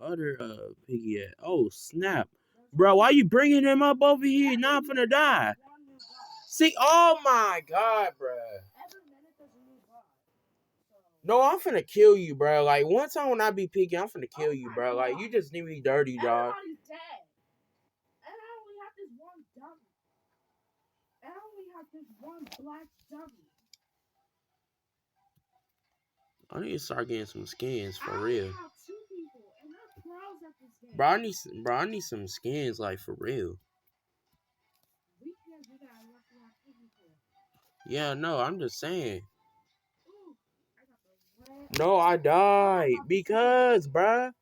other piggy at? Oh snap, bro! Why you bringing him up over here? Now I'm finna die. See, oh my god, bro. No, I'm finna kill you, bro. Like one time when I be piggy, I'm finna kill you, bro. Like you just need me dirty, dog. Everybody's dead. And I only have this one dummy. And I only have this one black dummy. I need to start getting some skins for real. I have 2 people, and they're pros at this game. Bro, I need some skins, like for real. We can't do that unless we have piggy for it. Yeah, no, I'm just saying. Ooh, I got the red. No, I died because, bruh.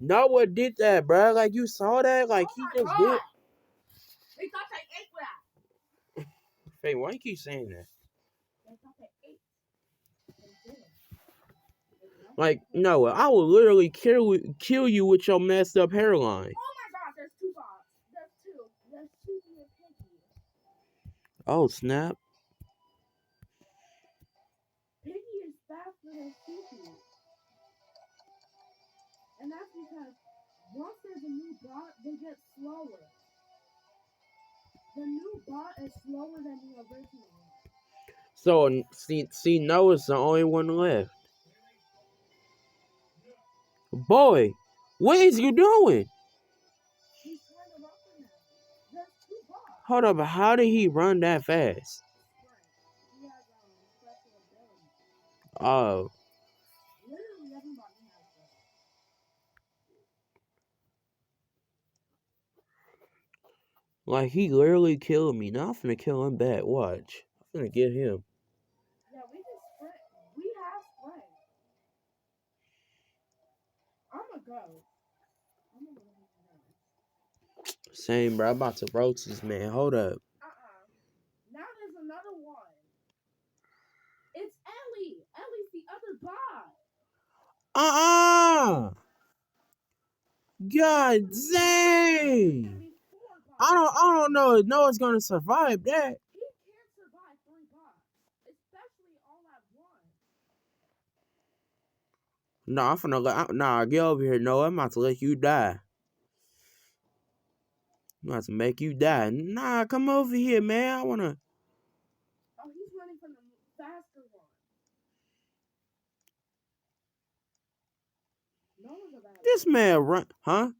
Noah did that, bruh. Like you saw that, like he just did. They thought they ate that. Hey, why you keep saying that? They thought they ate. They did. Like Noah, I will literally kill you with your messed up hairline. Oh my god, there's 2 bots. There's 2. There's 2 and piggy. Oh snap! Piggy is faster than Suki. And that's because once there's a new bot, they get slower. The new bot is slower than the original. So see, Noah's the only one left. Boy, what is you doing? He's trying to run for now. There's 2 bots. Hold up, how did he run that fast? He has special ability. Oh. Literally everybody has that. Like he literally killed me. Now I'm finna kill him back. Watch. I'm finna get him. Yeah, we can sprint. We have sprint. I'ma go. Same, bro. I'm about to roast this man. Hold up. Now there's another one. It's Ellie. Ellie's the other bot. God dang. I don't know if Noah's gonna survive that. He can't survive 3 bots, especially all at once. Nah, I'm finna get over here, Noah. I'm about to let you die. I'm about to make you die. Nah, come over here, man. I wanna. Oh, he's running from the faster one. Noah's a bad This man run, huh? Noah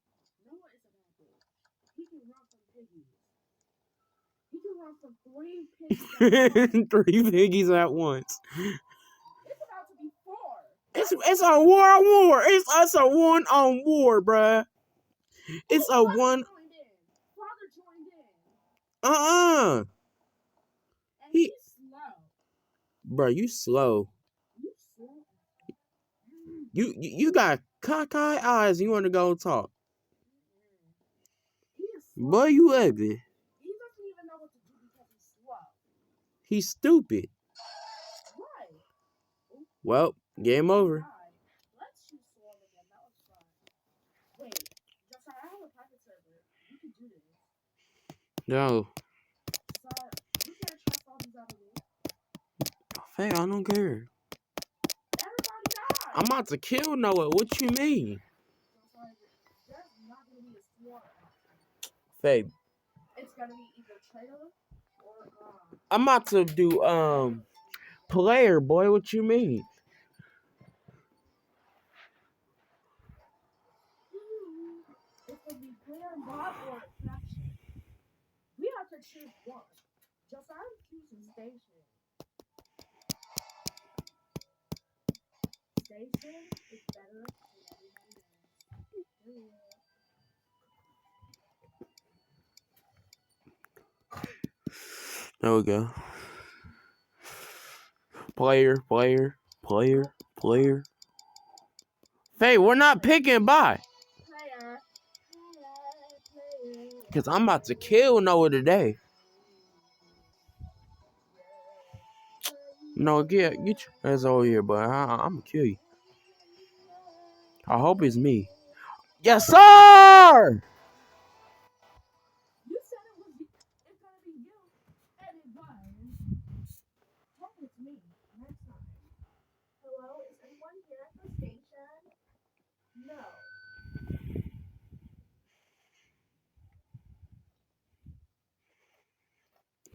is a bad bitch. He can run from piggies. He can run from 3 piggies. 3 piggies at once. It's about to be 4. It's a war. It's a 1-on-war, bruh. It's a one. Father joined in. And he's slow. Bro, you slow. You slow. You got cockeyed eyes. You want to go talk? He is slow. Boy, you ugly. He doesn't even know what to do because he's slow. He's stupid. Right. Well, game over. Let's shoot Swarm again. That was fun. Wait, Josiah, I have a private server. You can do this. No. Sorry, you can't trust all these other rules. Hey, I don't care. Everybody died. I'm about to kill Noah. What you mean? Josiah, there's not going to be a Swarm option. Fabe. It's going to be either trailer or I'm about to do player, boy. What you mean? It's going to be player, mod, or faction. We have to choose one. Josiah chooses station. Station is better than everybody else. There we go. Player. Hey, we're not picking by. Player. Because I'm about to kill Noah today. No, get your ass over here, but I'm going to kill you. I hope it's me. Yes, sir! You said it's gonna be you, and it was. Hope it's me next time. Hello, is anyone here at the station? No.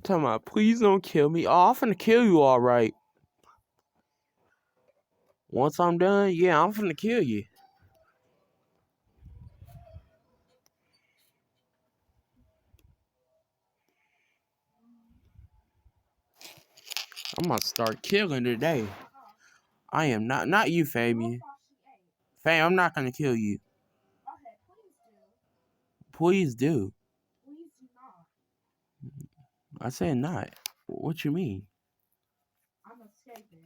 Tell me, please don't kill me. Oh, I'm finna kill you, all right. Once I'm done, yeah, I'm finna kill you. I'm gonna start killing today. I am not you, Fabian. Fam, I'm not gonna kill you. Okay, please do. Please do. Please do not. I said not. What you mean? I'm escaping.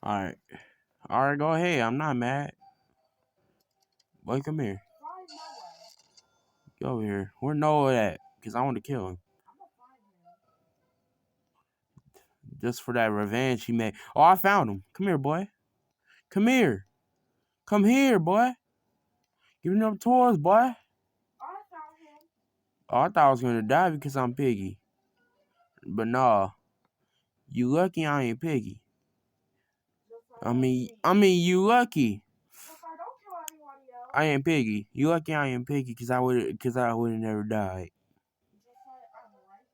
Alright. Alright, go ahead. I'm not mad. Boy, come here. Fly my way. Go over here. Where Noah at? Because I want to kill him. I'm gonna find him. Just for that revenge he made. Oh, I found him. Come here, boy. Come here. Come here, boy. Give me them toys, boy. I found him. Oh, I thought I was going to die because I'm piggy. But nah. You lucky I ain't piggy. I mean, you lucky. If I don't kill anybody else. I ain't piggy. You lucky I ain't piggy because I would have never died. Just like I'm right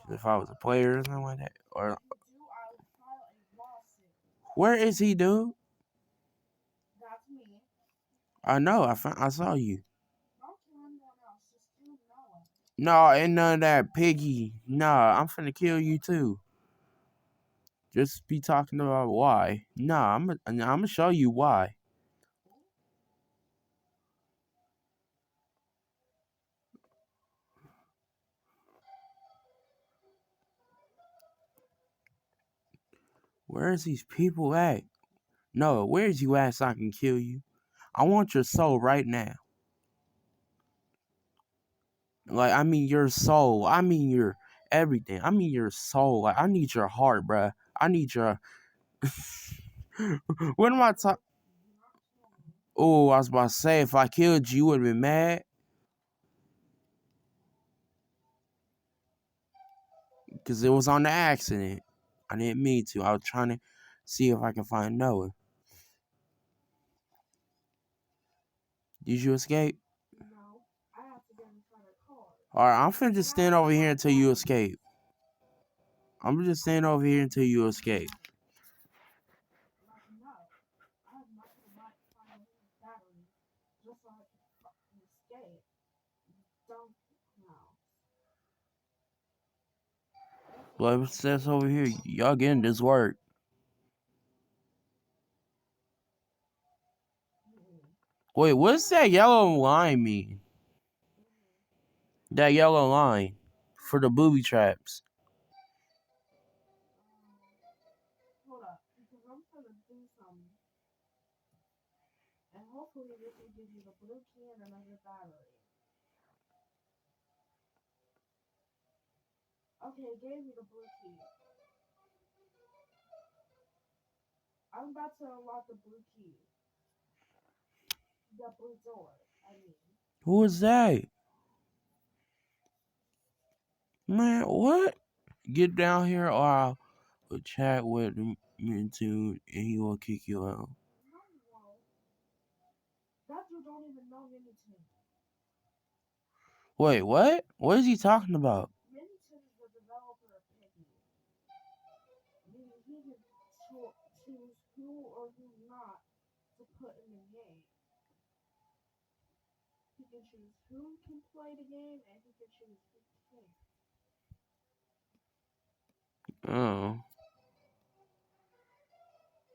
here. If I was a player or something like that. Or If you do, I will file a lawsuit. where is he, dude? That's me. I know. I saw you. Don't kill anyone else. Just kill Noah. No, ain't none of that piggy. Nah, I'm finna kill you too. Just be talking about why. Nah, I'm gonna show you why. Where's these people at? No, where's you at so I can kill you? I want your soul right now. Like, I mean your soul. I mean your everything. I mean your soul. Like, I need your heart, bruh. I need your... What am I talking... Oh, I was about to say, if I killed you, you would have been mad. Because it was on the accident. I didn't mean to. I was trying to see if I can find Noah. Did you escape? No, I have to get inside a car. Alright, I'm finna just stand over here until you escape. I'm gonna just stand over here until you escape. Like, no. I have nothing to find a battery. Just so I can escape. Don't know. Whoever says over here, y'all getting this work. Wait, what's that yellow line mean? That yellow line for the booby traps. Hold up, because I'm gonna do something. And hopefully this will give you the blue key and another battery. Okay, it gave me the blue key. I'm about to unlock the blue key. The blue door, I mean. Who is that? Man, what? Get down here or I'll chat with him too and he will kick you out. No, that dude don't even know Miniton. Wait, what? What is he talking about? Miniton is the developer of Piggy. Meaning he can choose who or who not to put in the game. He can choose who can play the game and he can choose who can't. Oh.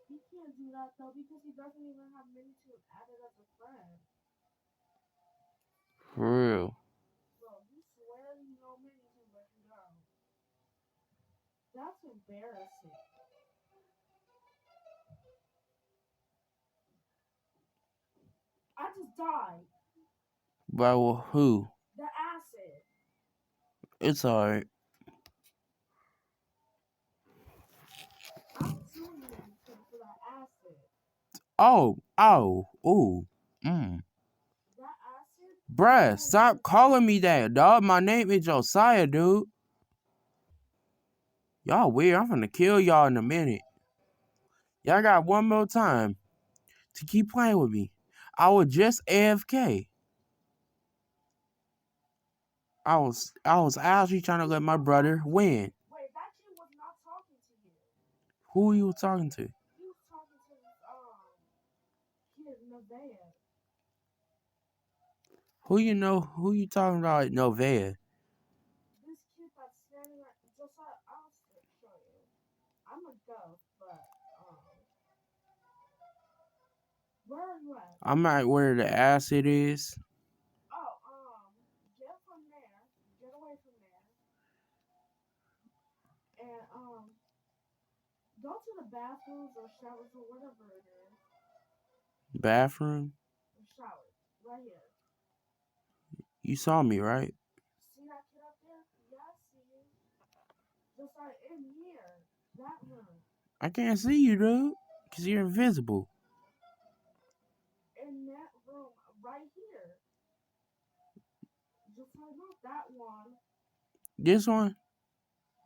He can't do that though because he doesn't even have Miniton added as a friend. For real. So you swear you know Miniton but you don't. That's embarrassing. I just died. By who? The acid. It's alright. I'm suing Miniton for that acid. Oh, ooh. That acid? Bruh, stop calling me that, dog. My name is Josiah, dude. Y'all weird. I'm gonna kill y'all in a minute. Y'all got one more time to keep playing with me. I was just AFK. I was actually trying to let my brother win. Wait, that kid was not talking to you. Who you talking to? He was talking to this kid Nevaeh. Who you talking about at Novea? This kid that's standing right just like I'll show you. I'm a ghost, but where are you at? I'm at where the acid is. Oh, get from there, get away from there, and go to the bathrooms or showers or whatever it is. Bathroom? Shower, right here. You saw me, right? See that kid up there? Yeah, I see you. Just like in here, that room. I can't see you, dude. Because you're invisible. In that room, right here. Just like not that one. This one?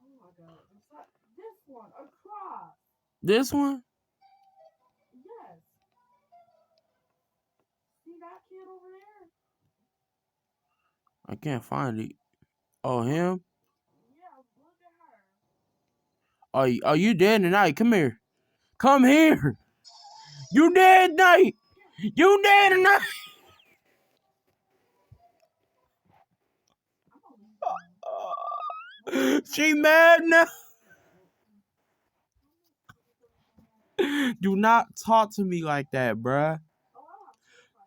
Oh my god. Just like this one, across. This one? Yes. See that kid over there? I can't find it. Oh, him? Yeah, look at her. Oh, you dead tonight. Come here. Come here. You dead tonight. You dead tonight. I'm gonna leave you. She mad now. Do not talk to me like that, bruh.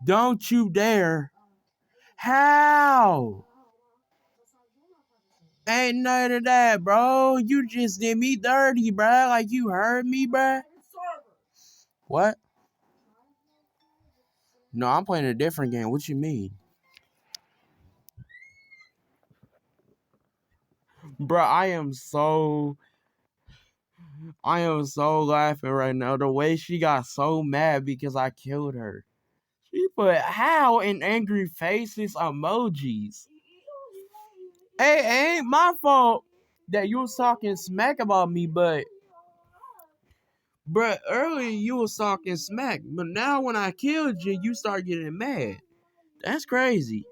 Don't you dare. How? Ain't none of that, bro. You just did me dirty, bruh. Like you heard me, bruh. What? No, I'm playing a different game. What you mean? Bruh, I am so laughing right now. The way she got so mad because I killed her. She put how in angry faces emojis. Hey, ain't my fault that you was talking smack about me, but bruh, earlier you was talking smack, but now when I killed you, you start getting mad. That's crazy.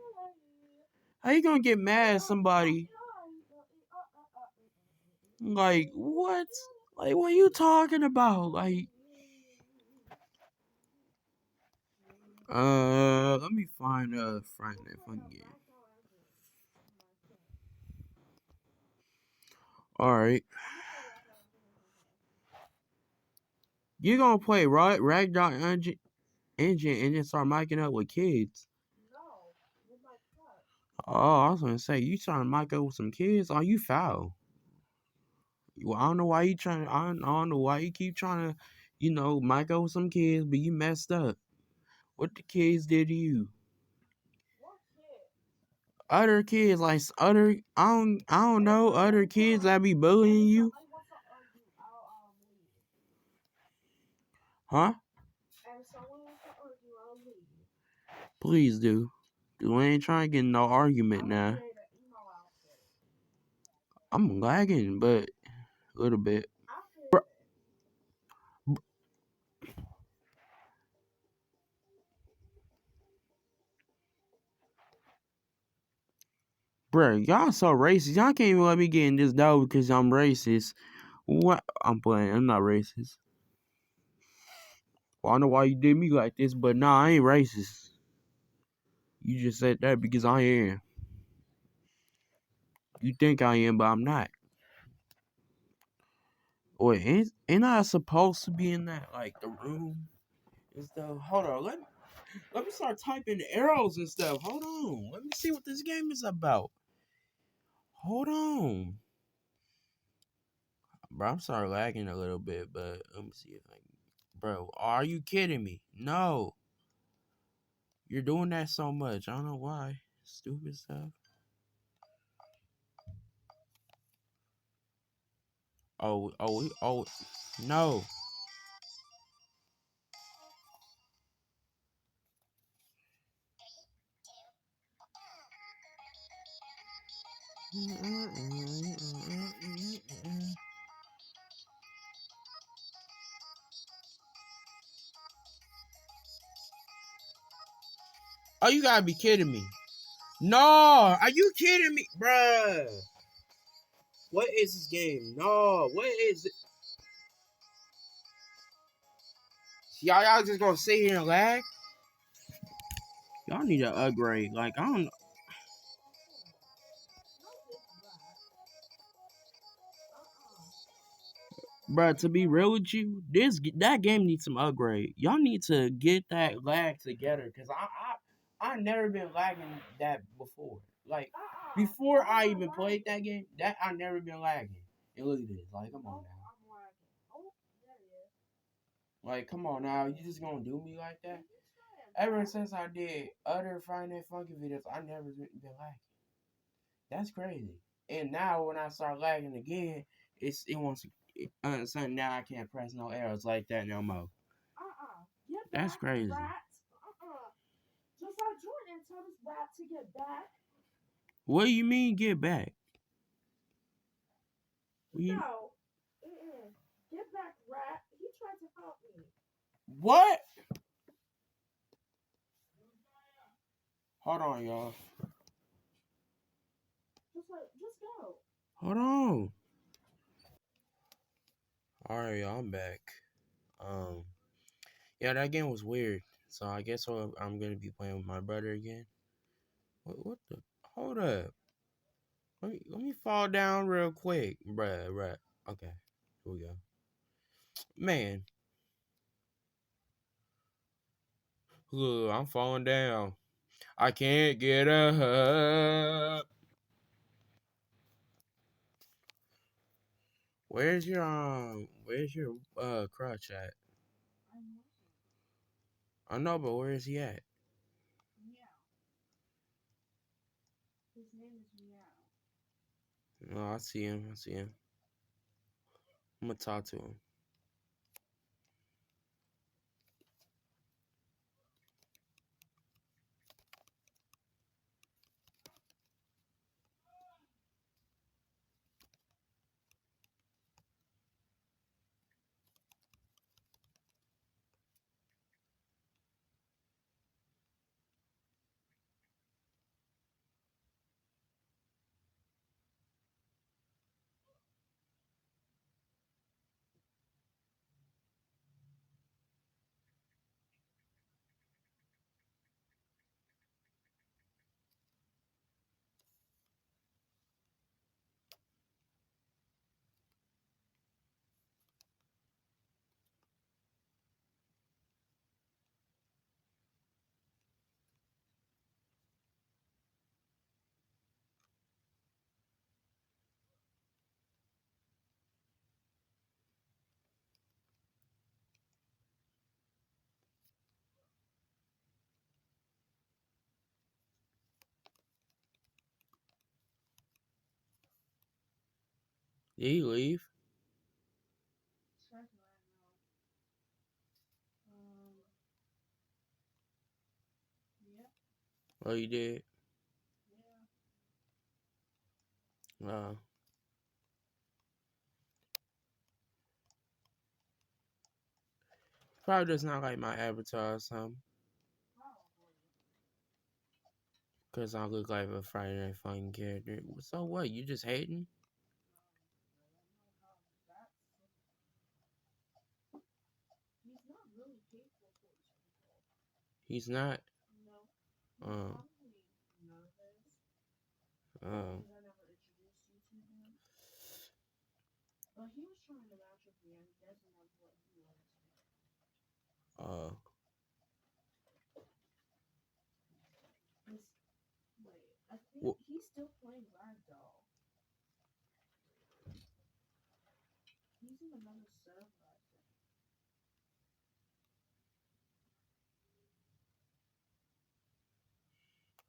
How you gonna get mad at somebody? Like, what? Like, what are you talking about? Like, let me find Friday Night Fun game. Alright. You gonna play Ragdoll engine and then start miking up with kids? No, with my cut. Oh, I was gonna say, you trying to mic up with some kids? Oh, you foul. Well, I don't know why you trying. I don't know why you keep trying to, mic up with some kids, but you messed up. What the kids did to you? What kid? Other kids, like I don't know, other kids that be bullying you. Somebody wants to argue, I'll leave. Huh? And if someone wants to argue, I'll leave. Please do. Cause we ain't trying to get in no argument now. Create an emo outfit. I'm lagging, but a little bit. Bruh, y'all so racist. Y'all can't even let me get in this door because I'm racist. What? I'm playing. I'm not racist. Well, I know why you did me like this, but nah, I ain't racist. You just said that because I am. You think I am, but I'm not. Wait, ain't I supposed to be in that, like, the room and stuff? Hold on, let me start typing the arrows and stuff. Hold on. Let me see what this game is about. Hold on. Bro, I'm sorry lagging a little bit, but let me see if I can. Bro, are you kidding me? No. You're doing that so much. I don't know why. Stupid stuff. Oh, no. Oh, you gotta be kidding me. No, are you kidding me, bruh? What is this game? No, what is it? Y'all just gonna sit here and lag? Y'all need to upgrade. Like, I don't. No, it's black. Bruh, to be real with you, that game needs some upgrade. Y'all need to get that lag together, cause I never been lagging that before. Like before I even played that game, that I never been lagging. And look at this, like come on now, I'm lagging. Oh, there it is. like come on now, you just gonna do me like that? Ever since I did other Friday Funky videos, I never been lagging. That's crazy. And now when I start lagging again, it wants to understand now I can't press no arrows like that no more. Get That's back, crazy. rat. Just like Jordan tell this rat to get back. What do you mean get back? No. Get back, rat. He tried to help me. What? Hold on, y'all. Just go. Hold on. Alright, y'all, I'm back. Yeah, that game was weird. So I guess I'm gonna be playing with my brother again. What the? Hold up. Let me fall down real quick, bruh. Okay, here we go. Man, look, I'm falling down. I can't get up. Where's your crutch at? I know, but where is he at? Meow. His name is Meow. Oh, I see him. I'm gonna talk to him. Did he leave? Check right now. Yep. Oh, he did. Yeah. Uh, Probably does not like my avatar or something. Probably. Cause I look like a Friday Night Funkin' character. So what? You just hating? He's not really hateful towards people. He's not. No. He's Um. probably nervous. Oh. Because I never introduced you to him. But he was trying to match with me and he doesn't know what he wants to do. Oh. Wait, I think he's still playing Ragdoll. He's in another server, I think.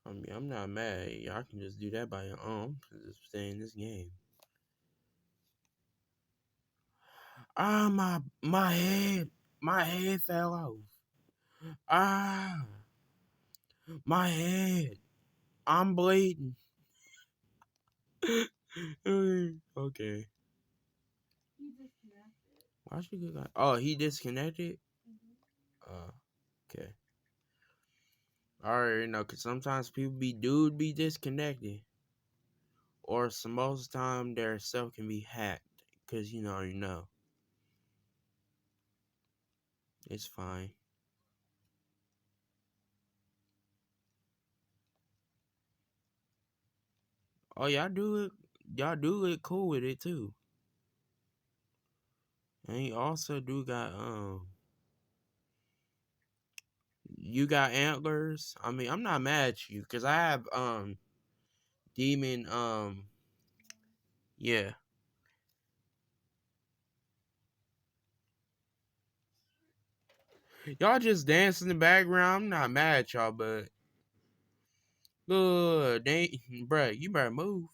I mean, I'm not mad. Y'all can just do that by your own. Just stay in this game. Ah, my head fell off. Ah, my head. I'm bleeding. Okay. He disconnected. Why should you like? Oh, he disconnected. Mm-hmm. Uh, okay. Or cause sometimes people be disconnected, or some most of the time their stuff can be hacked. Cause it's fine. Oh, y'all do it cool with it too. And you also do got you got antlers. I mean, I'm not mad at you because I have demon yeah. Y'all just dance in the background. I'm not mad at y'all, but they bruh, you better move.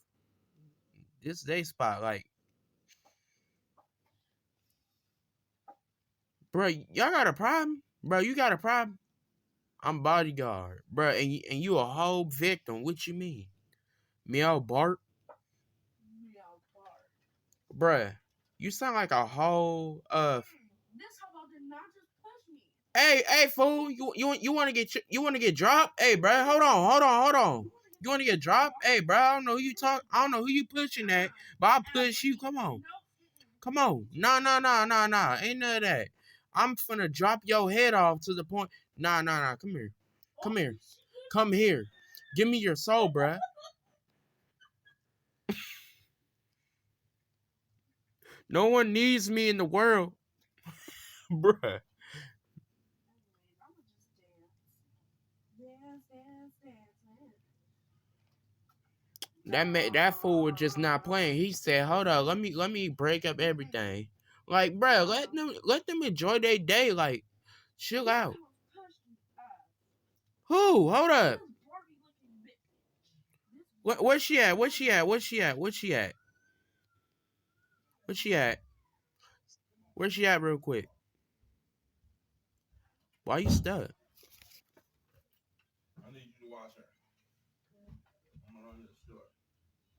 This day spot, like, bruh, y'all got a problem? Bruh, you got a problem? I'm bodyguard, bruh, and you a whole victim. What you mean? Meow Bart? Meow bark. Bruh, you sound like a whole This hobo did not just push me. Hey, fool! You want to get dropped? Hey, bro, hold on. You want to get dropped? Hey, bro, I don't know who you talk. I don't know who you pushing at, but I'll push you. Come on. Nah. Ain't none of that. I'm finna drop your head off to the point. Nah. Come here. Give me your soul, bruh. No one needs me in the world, bruh. Anyways, I'ma just dance. Dance. That fool was just not playing. He said, "Hold on, let me break up everything." Like, bro, let them enjoy their day. Like, chill out. Who? Hold up. Where's she at? Where's she at? Where's she at? Where's she at? Where's she at? Where's she at? Real quick. Why you stuck? I need you to watch her. I'm gonna run to the store.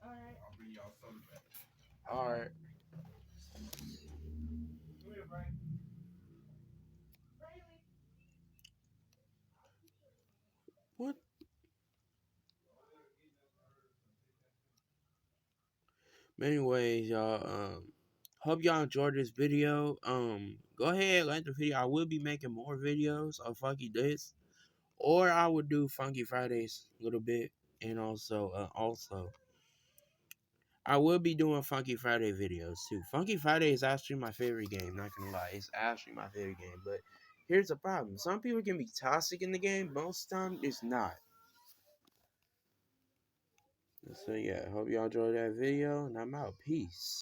All right. I'll bring y'all soda back. All right. What? Anyways, y'all, hope y'all enjoyed this video. Go ahead, like the video. I will be making more videos of Funky Days, or I would do Funky Fridays a little bit, and also, I will be doing Funky Friday videos too. Funky Friday is actually my favorite game. Not gonna lie, it's actually my favorite game. But here's the problem: some people can be toxic in the game. Most of the time, it's not. So yeah, hope y'all enjoyed that video, and I'm out. Peace.